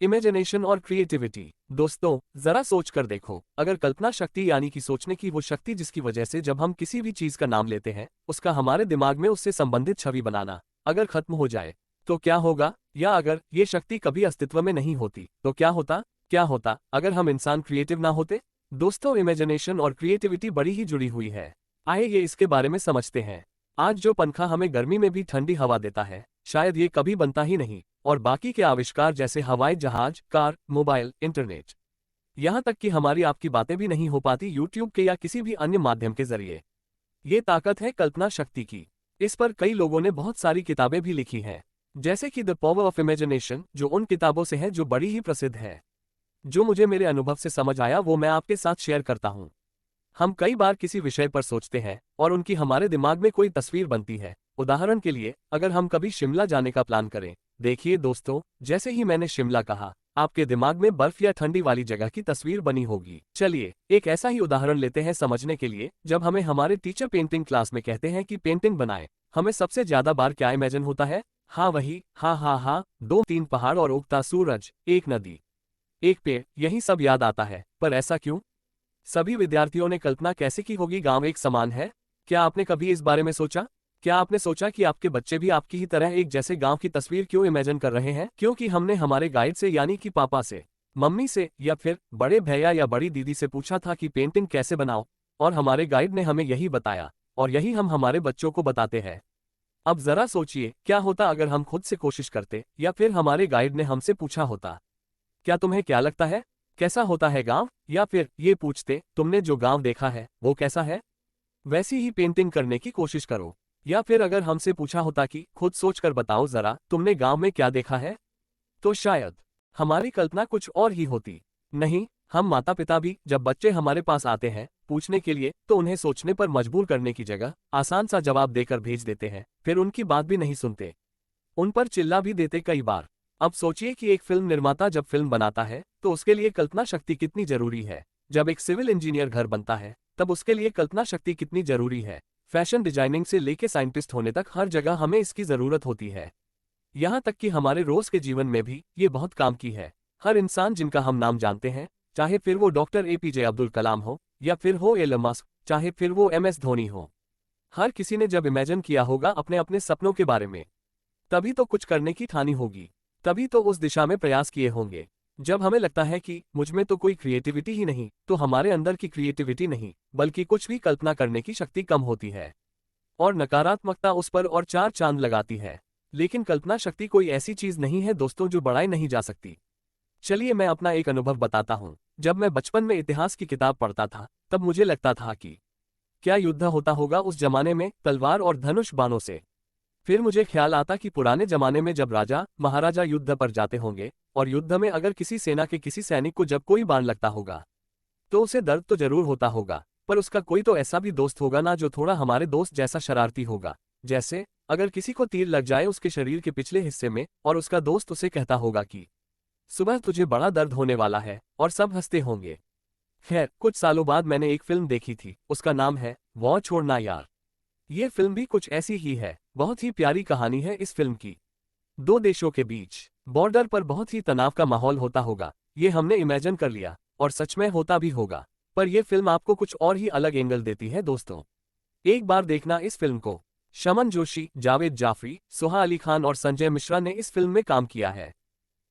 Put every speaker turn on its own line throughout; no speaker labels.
Imagination और creativity. दोस्तों, जरा सोच कर देखो, अगर कल्पना शक्ति यानी कि सोचने की वो शक्ति जिसकी वजह से जब हम किसी भी चीज का नाम लेते हैं उसका हमारे दिमाग में उससे संबंधित छवि बनाना अगर खत्म हो जाए तो क्या होगा? या अगर ये शक्ति कभी अस्तित्व में नहीं होती तो क्या होता अगर हम इंसान क्रिएटिव ना होते? दोस्तों, इमेजिनेशन और क्रिएटिविटी बड़ी ही जुड़ी हुई है। आइए ये इसके बारे में समझते हैं। आज जो पंखा हमें गर्मी में भी ठंडी हवा देता है, शायद ये कभी बनता ही नहीं। और बाकी के आविष्कार जैसे हवाई जहाज, कार, मोबाइल, इंटरनेट, यहाँ तक कि हमारी आपकी बातें भी नहीं हो पाती यूट्यूब के या किसी भी अन्य माध्यम के जरिए। ये ताकत है कल्पना शक्ति की। इस पर कई लोगों ने बहुत सारी किताबें भी लिखी हैं, जैसे कि द पावर ऑफ इमेजिनेशन, जो उन किताबों से है जो बड़ी ही प्रसिद्ध है। जो मुझे मेरे अनुभव से समझ आया वो मैं आपके साथ शेयर करता हूँ। हम कई बार किसी विषय पर सोचते हैं और उनकी हमारे दिमाग में कोई तस्वीर बनती है। उदाहरण के लिए, अगर हम कभी शिमला जाने का प्लान करें, देखिए दोस्तों, जैसे ही मैंने शिमला कहा, आपके दिमाग में बर्फ या ठंडी वाली जगह की तस्वीर बनी होगी। चलिए एक ऐसा ही उदाहरण लेते हैं समझने के लिए। जब हमें हमारे टीचर पेंटिंग क्लास में कहते हैं कि पेंटिंग बनाएं, हमें सबसे ज्यादा बार क्या इमेजिन होता है? हाँ वही, हाँ, 2-3 पहाड़ और उगता सूरज, एक नदी, एक पेड़, यही सब याद आता है। पर ऐसा क्यों? सभी विद्यार्थियों ने कल्पना कैसे की होगी गांव एक समान है? क्या आपने कभी इस बारे में सोचा? क्या आपने सोचा कि आपके बच्चे भी आपकी ही तरह एक जैसे गांव की तस्वीर क्यों इमेजिन कर रहे हैं? क्योंकि हमने हमारे गाइड से यानी कि पापा से, मम्मी से या फिर बड़े भैया या बड़ी दीदी से पूछा था कि पेंटिंग कैसे बनाओ, और हमारे गाइड ने हमें यही बताया और यही हम हमारे बच्चों को बताते हैं। अब जरा सोचिए, क्या होता अगर हम खुद से कोशिश करते या फिर हमारे गाइड ने हमसे पूछा होता? क्या तुम्हें क्या लगता है कैसा होता है गांव? या फिर ये पूछते, तुमने जो गांव देखा है वो कैसा है? वैसी ही पेंटिंग करने की कोशिश करो। या फिर अगर हमसे पूछा होता कि खुद सोचकर बताओ जरा, तुमने गांव में क्या देखा है, तो शायद हमारी कल्पना कुछ और ही होती। नहीं, हम माता पिता भी जब बच्चे हमारे पास आते हैं पूछने के लिए तो उन्हें सोचने पर मजबूर करने की जगह आसान सा जवाब देकर भेज देते हैं, फिर उनकी बात भी नहीं सुनते, उन पर चिल्ला भी देते कई बार। अब सोचिए कि एक फिल्म निर्माता जब फिल्म बनाता है तो उसके लिए कल्पना शक्ति कितनी जरूरी है। जब एक सिविल इंजीनियर घर बनता है तब उसके लिए कल्पना शक्ति कितनी जरूरी है। फैशन डिजाइनिंग से लेकर साइंटिस्ट होने तक हर जगह हमें इसकी जरूरत होती है। यहाँ तक कि हमारे रोज के जीवन में भी ये बहुत काम की है। हर इंसान जिनका हम नाम जानते हैं, चाहे फिर वो डॉक्टर APJ अब्दुल कलाम हो या फिर हो एलन मस्क, चाहे फिर वो MS धोनी हो, हर किसी ने जब इमेजिन किया होगा अपने अपने सपनों के बारे में, तभी तो कुछ करने की ठानी होगी, तभी तो उस दिशा में प्रयास किए होंगे। जब हमें लगता है कि मुझ में तो कोई क्रिएटिविटी ही नहीं, तो हमारे अंदर की क्रिएटिविटी नहीं बल्कि कुछ भी कल्पना करने की शक्ति कम होती है और नकारात्मकता उस पर और चार चांद लगाती है। लेकिन कल्पना शक्ति कोई ऐसी चीज नहीं है दोस्तों जो बढ़ाई नहीं जा सकती। चलिए मैं अपना एक अनुभव बताता हूँ। जब मैं बचपन में इतिहास की किताब पढ़ता था तब मुझे लगता था कि क्या युद्ध होता होगा उस जमाने में तलवार और धनुष बाणों से। फिर मुझे ख्याल आता कि पुराने जमाने में जब राजा महाराजा युद्ध पर जाते होंगे और युद्ध में अगर किसी सेना के किसी सैनिक को जब कोई बाण लगता होगा तो उसे दर्द तो जरूर होता होगा, पर उसका कोई तो ऐसा भी दोस्त होगा ना जो थोड़ा हमारे दोस्त जैसा शरारती होगा। जैसे अगर किसी को तीर लग जाए उसके शरीर के पिछले हिस्से में और उसका दोस्त उसे कहता होगा कि सुबह तुझे बड़ा दर्द होने वाला है, और सब हंसते होंगे। खैर, कुछ सालों बाद मैंने एक फिल्म देखी थी, उसका नाम है वॉर छोड़ना यार। ये फिल्म भी कुछ ऐसी ही है। बहुत ही प्यारी कहानी है इस फिल्म की। दो देशों के बीच बॉर्डर पर बहुत ही तनाव का माहौल होता होगा, ये हमने इमेजिन कर लिया और सच में होता भी होगा। पर यह फिल्म आपको कुछ और ही अलग एंगल देती है दोस्तों। एक बार देखना इस फिल्म को। शमन जोशी, जावेद जाफरी, सोहा अली खान और संजय मिश्रा ने इस फिल्म में काम किया है।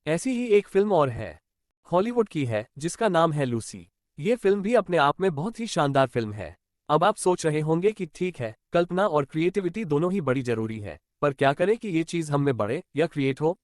ऐसी ही एक फिल्म और है, हॉलीवुड की है, जिसका नाम है लूसी। ये फिल्म भी अपने आप में बहुत ही शानदार फिल्म है। अब आप सोच रहे होंगे कि ठीक है, कल्पना और क्रिएटिविटी दोनों ही बड़ी जरूरी है, पर क्या करें कि ये चीज हम में बढ़े या क्रिएट हो?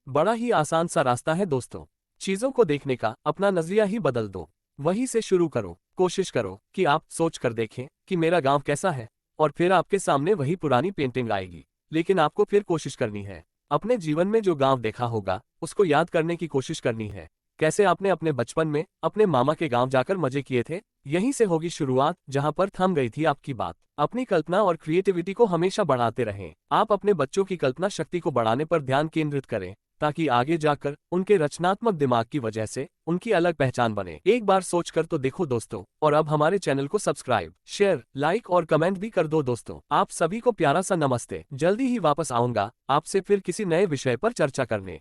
बड़ा ही आसान सा रास्ता है दोस्तों। चीजों को देखने का अपना नजरिया ही बदल दो। वहीं से शुरू करो। कोशिश करो कि आप सोच कर देखें कि मेरा गांव कैसा है, और फिर आपके सामने वही पुरानी पेंटिंग आएगी। लेकिन आपको फिर कोशिश करनी है। अपने जीवन में जो गांव देखा होगा उसको याद करने की कोशिश करनी है। कैसे आपने अपने बचपन में अपने मामा के गांव जाकर मजे किए थे। यहीं से होगी शुरुआत, जहां पर थम गई थी आपकी बात। अपनी कल्पना और क्रिएटिविटी को हमेशा बढ़ाते रहें। आप अपने बच्चों की कल्पना शक्ति को बढ़ाने पर ध्यान केंद्रित करें, ताकि आगे जाकर उनके रचनात्मक दिमाग की वजह से उनकी अलग पहचान बने। एक बार सोचकर तो देखो दोस्तों। और अब हमारे चैनल को सब्सक्राइब, शेयर, लाइक और कमेंट भी कर दो दोस्तों। आप सभी को प्यारा सा नमस्ते। जल्दी ही वापस आऊंगा आपसे फिर किसी नए विषय पर चर्चा करने।